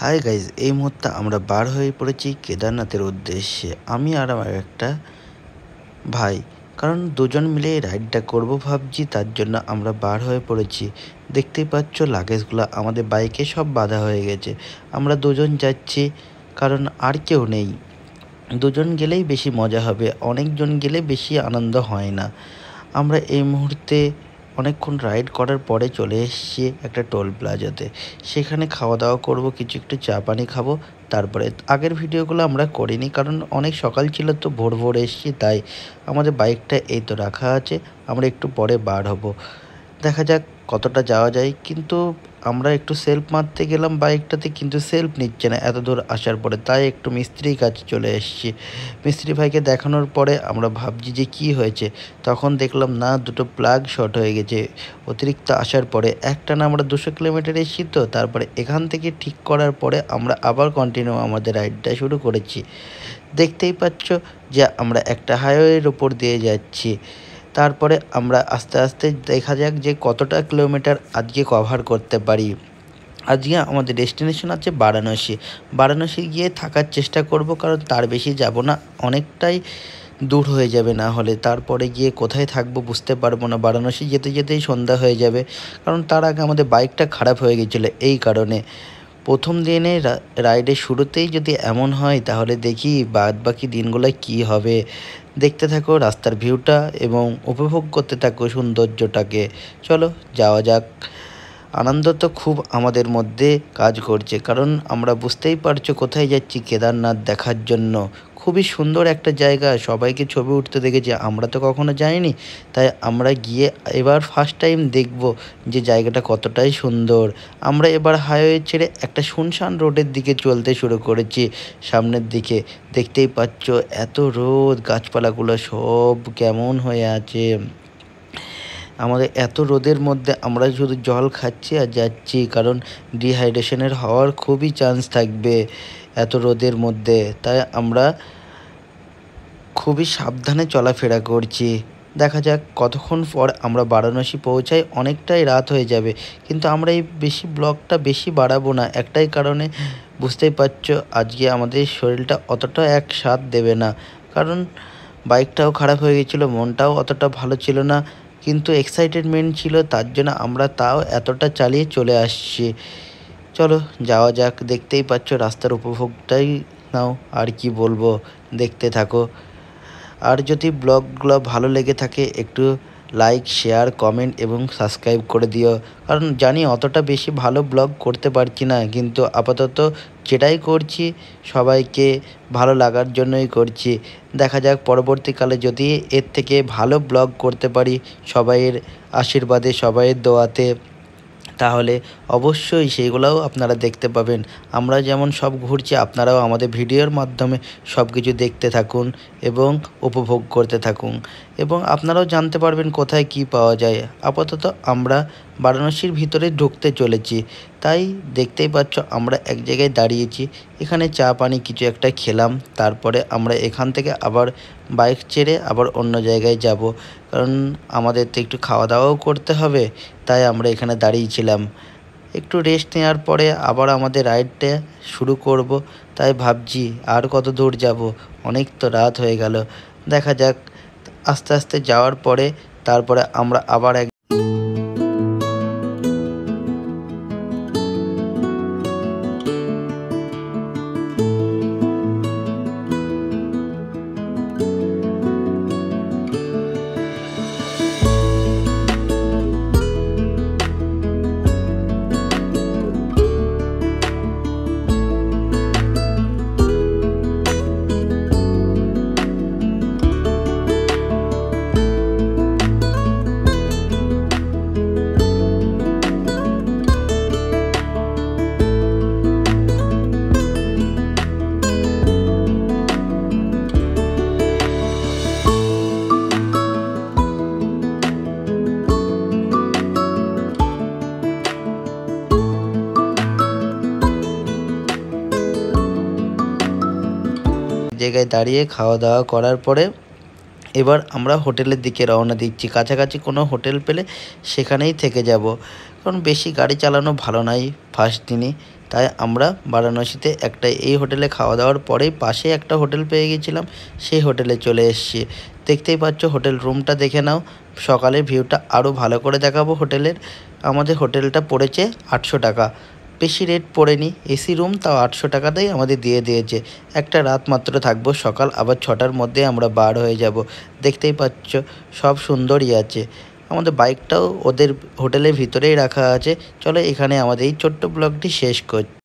Hi guys, এই মুহূর্তে আমরা বার হয়ে পড়েছি কেদারনাথের উদ্দেশ্যে। আমি আর আমার একটা ভাই, কারণ দুজন মিলে এই রাইডটা করবো ভাবছি, তার জন্য আমরা বার হয়ে পড়েছি। দেখতেই পাচ্ছ লাগেজগুলো আমাদের বাইকে সব বাঁধা হয়ে গেছে। আমরা দুজন যাচ্ছি কারণ আর কেউ নেই। দুজন গেলেই বেশি মজা হবে, অনেকজন গেলে বেশি আনন্দ হয় না। আমরা এই মুহূর্তে অনেকক্ষণ রাইড করার পরে চলে এসেছি একটা টোল প্লাজাতে। সেখানে খাওয়া দাওয়া করব, কিছু একটু চা পানি খাবো। তারপরে আগের ভিডিওগুলো আমরা করিনি কারণ অনেক সকাল ছিল, তো ভোর ভোর এসেছি, তাই আমাদের বাইকটা এই তো রাখা আছে। আমরা একটু পরে বার হব, দেখা যাক কতটা যাওয়া যায়। কিন্তু আমরা একটু সেলফ মারতে গেলাম বাইকটাতে, কিন্তু সেলফ নিচ্ছে না এত দূর আসার পরে, তাই একটু মিস্ত্রির কাছে চলে এসেছি। মিস্ত্রি ভাইকে দেখানোর পরে আমরা ভাবছি যে কি হয়েছে, তখন দেখলাম না, দুটো প্লাগ শর্ট হয়ে গেছে। অতিরিক্ত আসার পরে একটানা আমরা 200 কিলোমিটার এসেছি, তো তারপরে এখান থেকে ঠিক করার পরে আমরা আবার কন্টিনিউ আমাদের রাইডটা শুরু করেছি। দেখতেই পাচ্ছ যে আমরা একটা হাইওয়ের ওপর দিয়ে যাচ্ছি। তারপরে আমরা আস্তে আস্তে দেখা যাক যে কতটা কিলোমিটার আজকে কভার করতে পারি। আজকে আমাদের ডেস্টিনেশন আছে বারাণসী। বারাণসী গিয়ে থাকার চেষ্টা করব, কারণ তার বেশি যাব না, অনেকটাই দূর হয়ে যাবে। না হলে তারপরে গিয়ে কোথায় থাকবো বুঝতে পারবো না। বারাণসী যেতে যেতেই সন্ধ্যা হয়ে যাবে, কারণ তার আগে আমাদের বাইকটা খারাপ হয়ে গেছিলো। এই কারণে প্রথম দিনে রাইডের শুরুতেই যদি এমন হয়, তাহলে দেখি বাদ বাকি দিনগুলোয় কী হবে। দেখতে থাকো রাস্তার ভিউটা এবং উপভোগ করতে থাকো সৌন্দর্যটাকে। চলো যাওয়া যাক। আনন্দ তো খুব আমাদের মধ্যে কাজ করছে, কারণ আমরা বুঝতেই পারছো কোথায় যাচ্ছি, কেদারনাথ দেখার জন্য। খুবই সুন্দর একটা জায়গা, সবাইকে ছবি উঠতে দেখেছি, আমরা তো কখনো যাইনি, তাই আমরা গিয়ে এবার ফার্স্ট টাইম দেখব যে জায়গাটা কতটাই সুন্দর। আমরা এবার হাইওয়ে ছেড়ে একটা শুনশান রোডের দিকে চলতে শুরু করেছি, সামনের দিকে। দেখতেই পাচ্ছ এত রোদ, গাছপালাগুলো সব কেমন হয়ে আছে। আমাদের এত রোদের মধ্যে আমরা শুধু জল খাচ্ছি আর যাচ্ছি, কারণ ডিহাইড্রেশনের হওয়ার খুবই চান্স থাকবে এত রোদের মধ্যে। তাই আমরা খুবই সাবধানে চলাফেরা করছি। দেখা যাক কতক্ষণ পর আমরা বারাণসী পৌঁছাই। অনেকটাই রাত হয়ে যাবে, কিন্তু আমরা এই ব্লগটা বেশি বাড়াবো না, একটাই কারণে। বুঝতেই পারছো আজকে আমাদের শরীরটা অতটা এক সাথ দেবে না, কারণ বাইকটাও খারাপ হয়ে গেছিলো, মনটাও অতটা ভালো ছিল না, কিন্তু এক্সাইটেডমেন্ট ছিল, তার জন্য আমরা তাও এতটা চালিয়ে চলে আসছি। চলো যাওয়া যাক। দেখতেই পাচ্ছ রাস্তার উপভোগটাই নাও, আর কি বলবো, দেখতে থাকো। আর যদি ব্লগগুলো ভালো লেগে থাকে, একটু লাইক, শেয়ার, কমেন্ট এবং সাবস্ক্রাইব করে দিও, কারণ জানি অতটা বেশি ভালো ব্লগ করতে পারছি না, কিন্তু আপাতত যেটাই করছি সবাইকে ভালো লাগার জন্যই করছি। দেখা যাক পরবর্তীকালে যদি এর থেকে ভালো ব্লগ করতে পারি, সবাইয়ের আশীর্বাদে, সবাইয়ের দোয়াতে, তাহলে অবশ্যই সেইগুলোও আপনারা দেখতে পাবেন। আমরা যেমন সব ঘুরছি, আপনারাও আমাদের ভিডিওর মাধ্যমে সব কিছু দেখতে থাকুন এবং উপভোগ করতে থাকুন, এবং আপনারাও জানতে পারবেন কোথায় কি পাওয়া যায়। আপাতত আমরা বারাণসীর ভিতরে ঢুকতে চলেছি, তাই দেখতেই পাচ্ছ আমরা এক জায়গায় দাঁড়িয়েছি। এখানে চা পানি কিছু একটা খেলাম, তারপরে আমরা এখান থেকে আবার বাইক ছেড়ে আবার অন্য জায়গায় যাব, কারণ আমাদের তো একটু খাওয়া দাওয়াও করতে হবে। তাই আমরা এখানে দাঁড়িয়েছিলাম, একটু রেস্ট নেওয়ার পরে আবার আমাদের রাইডটা শুরু করব। তাই ভাবছি আর কত দূর যাব, অনেক তো রাত হয়ে গেল। দেখা যাক আস্তে আস্তে যাওয়ার পরে, তারপরে আমরা আবার এক জায়গায় দাঁড়িয়ে খাওয়া দাওয়া করার পরে এবার আমরা হোটেলের দিকে রওনা দিচ্ছি। কাছাকাছি কোনো হোটেল পেলে সেখানেই থেকে যাব, কারণ বেশি গাড়ি চালানো ভালো নয় ফার্স্ট দিনই। তাই আমরা বারাণসীতে একটা এই হোটেলে খাওয়া দাওয়ার পরেই পাশে একটা হোটেল পেয়ে গেছিলাম, সেই হোটেলে চলে এসেছি। দেখতেই পাচ্ছ হোটেল রুমটা দেখে নাও। সকালের ভিউটা আরও ভালো করে দেখাবো হোটেলের। আমাদের হোটেলটা পড়েছে 800 টাকা, বেশি রেট পড়েনি। এসি রুম তাও 800 টাকাতেই আমাদের দিয়ে দিয়েছে। একটা রাত মাত্র থাকবো, সকাল আবার 6টার মধ্যে আমরা বার হয়ে যাব। দেখতেই পাচ্ছ সব সুন্দরই আছে। আমাদের বাইকটাও ওদের হোটেলের ভিতরেই রাখা আছে। চলো এখানে আমাদের এই ছোট্ট ব্লগটি শেষ করছি।